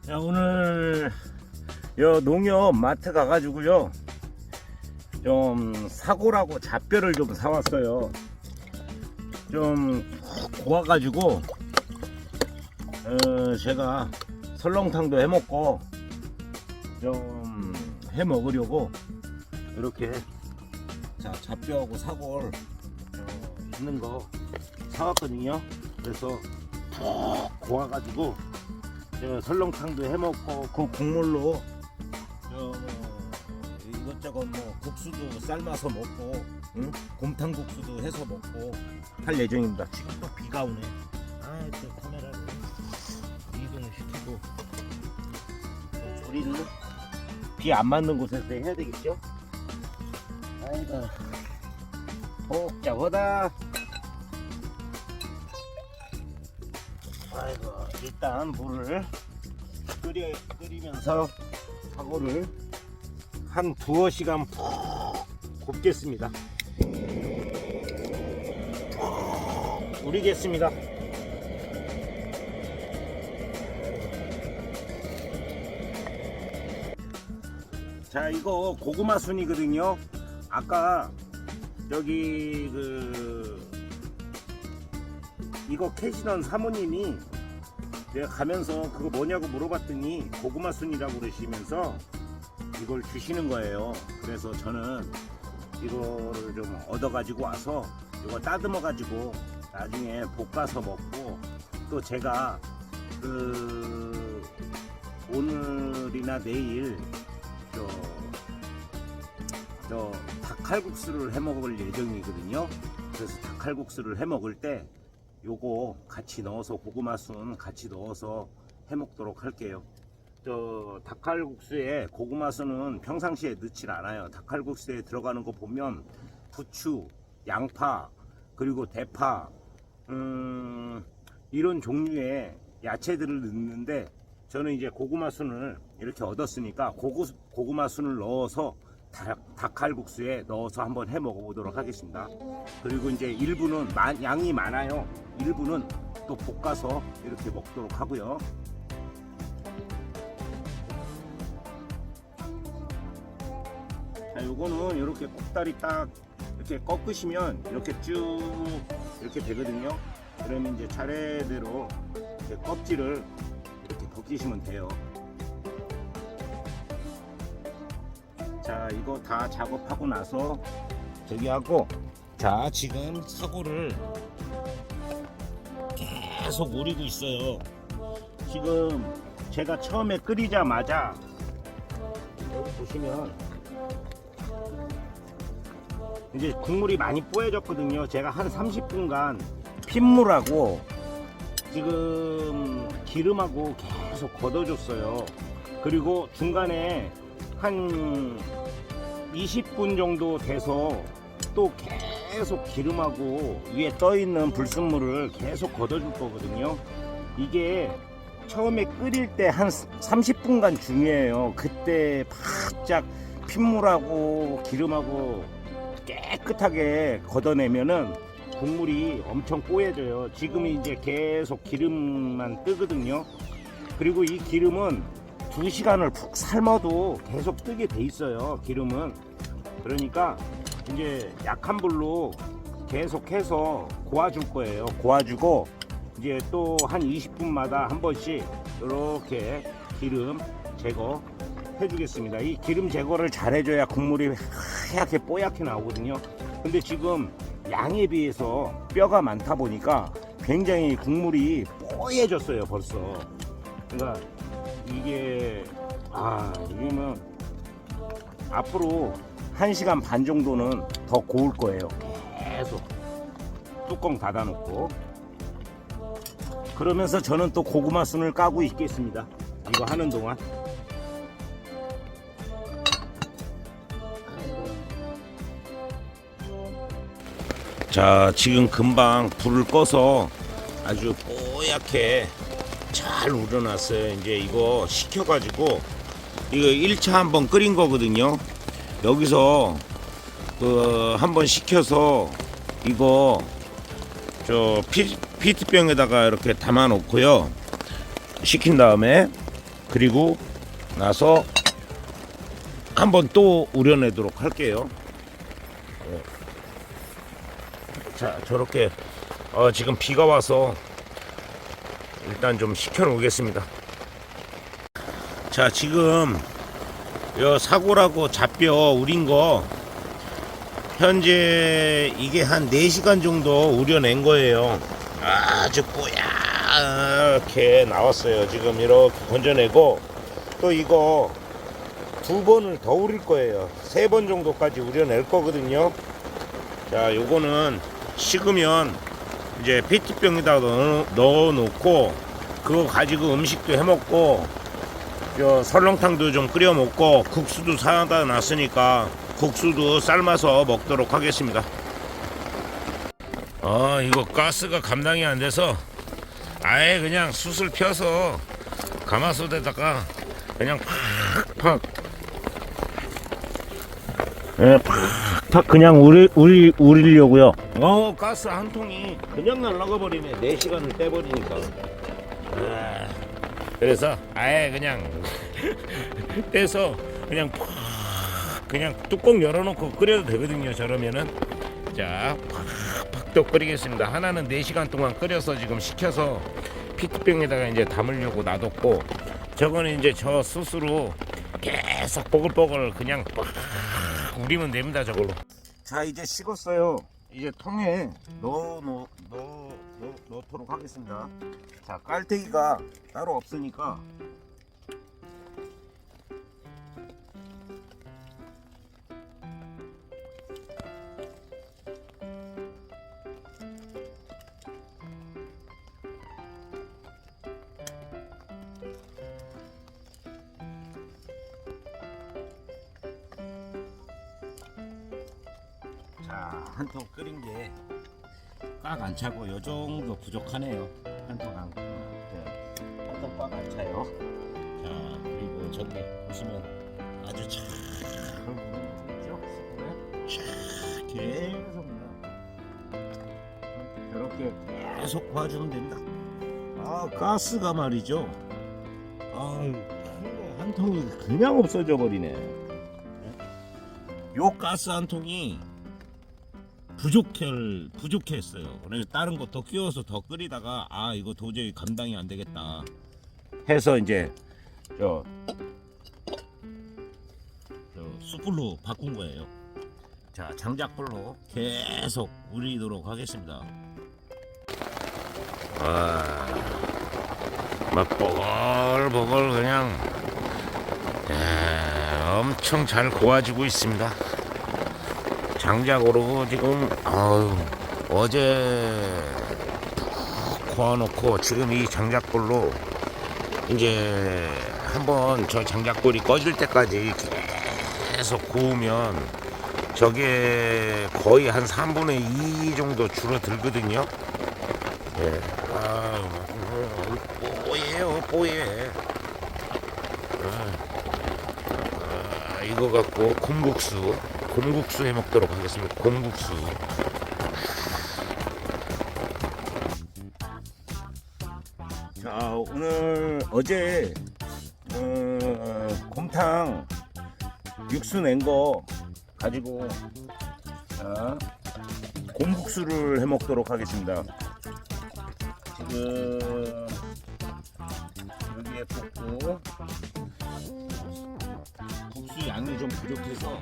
자, 오늘 요 농협 마트 가가지고요 좀 사골하고 잣뼈를 좀 사왔어요. 좀 고와가지고 제가 설렁탕도 해먹고 좀 해먹으려고 이렇게 자 잣뼈하고 사골 있는 거 사왔거든요. 그래서 푹 고와가지고 설렁탕도 해먹고 그 국물로 이것저것 뭐 국수도 삶아서 먹고 응? 곰탕국수도 해서 먹고 할 예정입니다. 지금 또 비가 오네. 또 카메라를 이동을 시키고 우리는 비 안 맞는 곳에서 해야 되겠죠? 아이고 복잡하다. 아이고 일단 물을 끓이면서 사골을 한 두어 시간 푹 굽겠습니다. 우리겠습니다. 자, 이거 고구마 순이거든요. 아까 여기 이거 캐시던 사모님이 내가 가면서 그거 뭐냐고 물어봤더니 고구마 순이라고 그러시면서 이걸 주시는 거예요. 그래서 저는 이거를 좀 얻어 가지고 와서 이거 따듬어 가지고 나중에 볶아서 먹고, 또 제가 오늘이나 내일 저 닭칼국수를 해 먹을 예정이거든요. 그래서 닭칼국수를 해 먹을 때 요거 같이 넣어서 고구마순 같이 넣어서 해 먹도록 할게요. 저 닭칼국수에 고구마순은 평상시에 넣질 않아요. 닭칼국수에 들어가는 거 보면 부추, 양파, 그리고 대파 이런 종류의 야채들을 넣는데, 저는 이제 고구마순을 이렇게 얻었으니까 고구마순을 넣어서 닭칼국수에 넣어서 한번 해 먹어보도록 하겠습니다. 그리고 이제 일부는 양이 많아요. 일부는 또 볶아서 이렇게 먹도록 하고요. 자, 요거는 이렇게 꼭다리 딱 이렇게 꺾으시면 이렇게 쭉 이렇게 되거든요. 그러면 이제 차례대로 이렇게 껍질을 이렇게 벗기시면 돼요. 자, 이거 다 작업하고 나서 저기 하고, 자, 지금 사골을 계속 우리고 있어요. 지금 제가 처음에 끓이자마자 여기 보시면 이제 국물이 많이 뽀해졌거든요. 제가 한 30분간 핏물하고 지금 기름하고 계속 걷어줬어요. 그리고 중간에 한 20분 정도 돼서 또 계속 기름하고 위에 떠있는 불순물을 계속 걷어줄 거거든요. 이게 처음에 끓일 때 한 30분간 중요해요. 그때 바짝 핏물하고 기름하고 깨끗하게 걷어내면은 국물이 엄청 뽀얘져요. 지금 이제 계속 기름만 뜨거든요. 그리고 이 기름은 2시간을 푹 삶아도 계속 뜨게 돼 있어요. 기름은. 그러니까 이제 약한 불로 계속해서 고아줄 거예요. 고아주고 이제 또 한 20분마다 한 번씩 이렇게 기름 제거 해주겠습니다. 이 기름 제거를 잘 해줘야 국물이 하얗게 뽀얗게 나오거든요. 근데 지금 양에 비해서 뼈가 많다 보니까 굉장히 국물이 뽀얘졌어요 벌써. 그러니까 이게면 앞으로 1시간 반 정도는 더 고울 거예요. 계속 뚜껑 닫아 놓고. 그러면서 저는 또 고구마 순을 까고 있겠습니다. 이거 하는 동안. 자, 지금 금방 불을 꺼서 아주 뽀얗게 잘 우려놨어요. 이제 이거 식혀가지고 이거 1차 한번 끓인 거거든요. 여기서 한번 식혀서 이거 저 피트병에다가 이렇게 담아 놓고요. 식힌 다음에 그리고 나서 한번 또 우려내도록 할게요. 자, 저렇게 지금 비가 와서 일단 좀 식혀 놓겠습니다. 자, 지금 요 사골하고 잡뼈 우린 거 현재 이게 한 4시간 정도 우려낸 거예요. 아주 뽀얗게 나왔어요. 지금 이렇게 건져내고 또 이거 2번을 더 우릴 거예요. 3번 정도까지 우려낼 거거든요. 자, 요거는 식으면 이제 페트병에다 넣어 놓고 그거 가지고 음식도 해 먹고 설렁탕도 좀 끓여 먹고 국수도 사다 놨으니까 국수도 삶아서 먹도록 하겠습니다. 이거 가스가 감당이 안 돼서 아예 그냥 숯을 펴서 가마솥에다가 그냥 팍팍 팍팍 그냥 우리려고요. 가스 한 통이 그냥 날아가 버리네. 4시간을 떼버리니까. 그래서 아예 그냥 떼서 그냥 그냥 뚜껑 열어놓고 끓여도 되거든요. 저러면은 자 팍팍 끓이겠습니다. 하나는 4시간 동안 끓여서 지금 식혀서 피트병에다가 이제 담으려고 놔뒀고, 저거는 이제 저 숯으로 계속 뽀글뽀글 그냥 팍 우리면 됩니다. 저걸로. 자, 이제 식었어요. 이제 통에 넣도록 하겠습니다. 자, 깔때기가 따로 없으니까 자, 한 통 끓인 게 꽉 안 차고 요 정도 부족하네요. 한 통 꽉 안 차요. 자, 그리고 저기 보시면 아주 잘 부르죠? 계속 이렇게 계속 봐주면 됩니다. 가스가 말이죠. 한 통이 그냥 없어져 버리네. 요 가스 한 통이 부족했어요. 그래서 다른 거 더 끼워서 더 끓이다가 이거 도저히 감당이 안 되겠다 해서 이제 저 숯불로 바꾼 거예요. 자, 장작불로 계속 우리도록 하겠습니다. 막 보글보글 그냥 엄청 잘 고와지고 있습니다. 장작으로 지금 어제 푹 구워놓고 지금 이 장작불로 이제 한번 저 장작불이 꺼질 때까지 계속 구우면 저게 거의 한 3분의 2 정도 줄어들거든요. 뽀얘. 이거 갖고 곰국수 해 먹도록 하겠습니다. 곰국수. 자, 오늘 어제 곰탕 육수 낸 거 가지고 곰국수를 해 먹도록 하겠습니다. 지금 여기에 붓고 국수 양이 좀 부족해서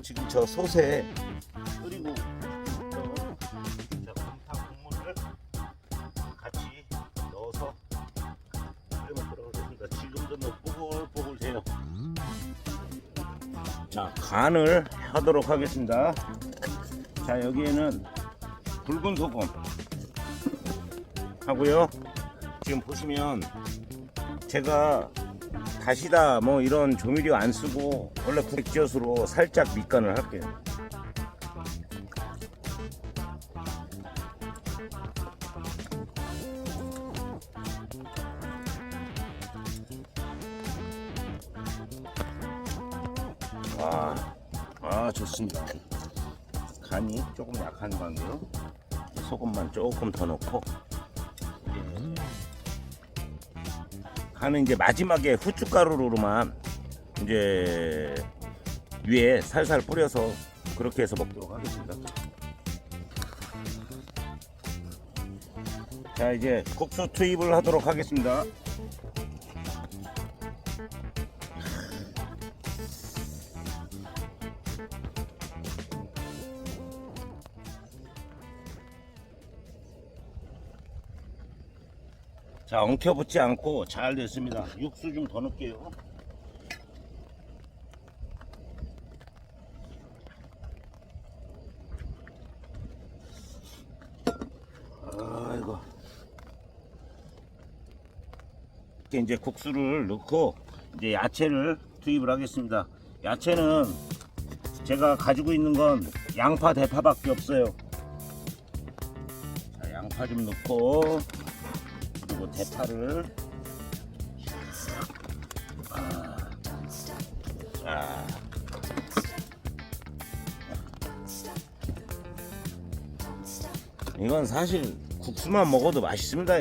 지금 저 솥에 끓이고 곰탕 국물을 같이 넣어서 끓여 먹도록 하겠습니다. 지금도 뭐 뽀글뽀글해요. 자, 간을 하도록 하겠습니다. 자, 여기에는 굵은 소금 하고요. 지금 보시면 제가 다시다 뭐 이런 조미료 안 쓰고 원래 백젓으로 살짝 밑간을 할게요. 좋습니다. 간이 조금 약한 관계로 소금만 조금 더 넣고 하는 이제 마지막에 후춧가루로만 이제 위에 살살 뿌려서 그렇게 해서 먹도록 하겠습니다. 자, 이제 국수 투입을 하도록 하겠습니다. 자, 엉켜붙지 않고 잘 됐습니다. 육수 좀 더 넣을게요. 아이고. 이렇게 이제 국수를 넣고 이제 야채를 투입을 하겠습니다. 야채는 제가 가지고 있는 건 양파, 대파밖에 없어요. 자, 양파 좀 넣고 그리고 대파를 자, 이건 사실 국수만 먹어도 맛있습니다. 아,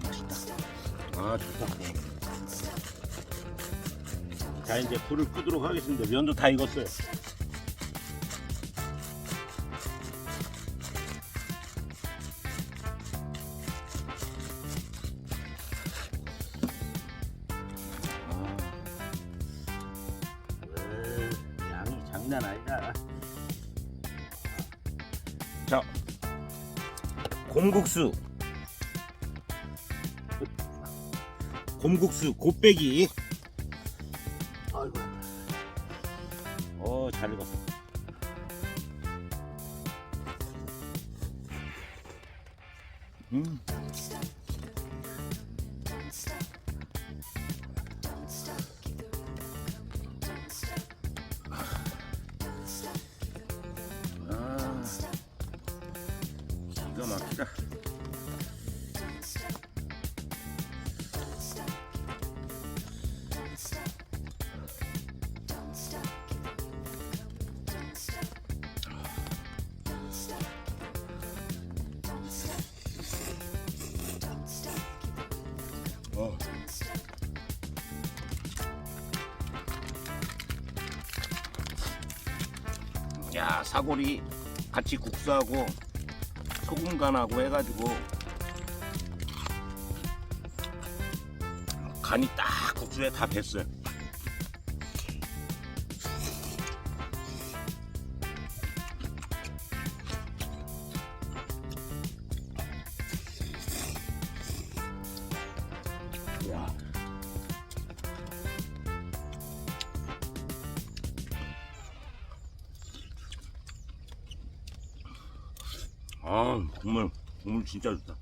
맛있다. 아, 좋다. 자, 이제 불을 끄도록 하겠습니다. 면도 다 익었어요. 양이 장난 아니다. 자, 곰국수 곱빼기. 아이고. 잘 익었어. 기가 막히다. 야, 사골이 같이 국수하고 소금 간하고 해가지고 간이 딱 국수에 다 뱄어요. 야. 아, 국물 진짜 좋다.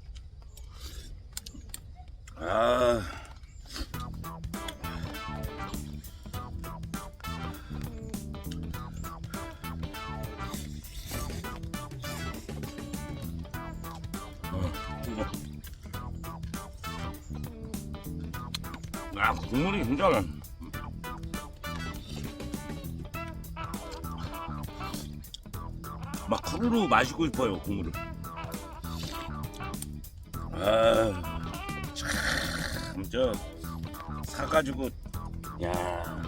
아, 국물이 진짜 막 후루루 마시고 싶어요, 국물을. 참, 사가지고, 야.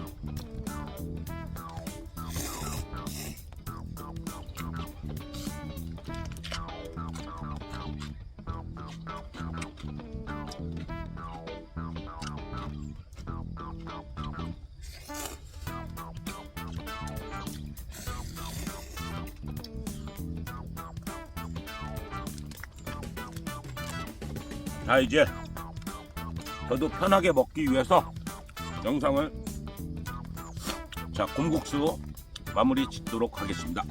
자, 이제 저도 편하게 먹기 위해서 영상을 곰국수 마무리 짓도록 하겠습니다.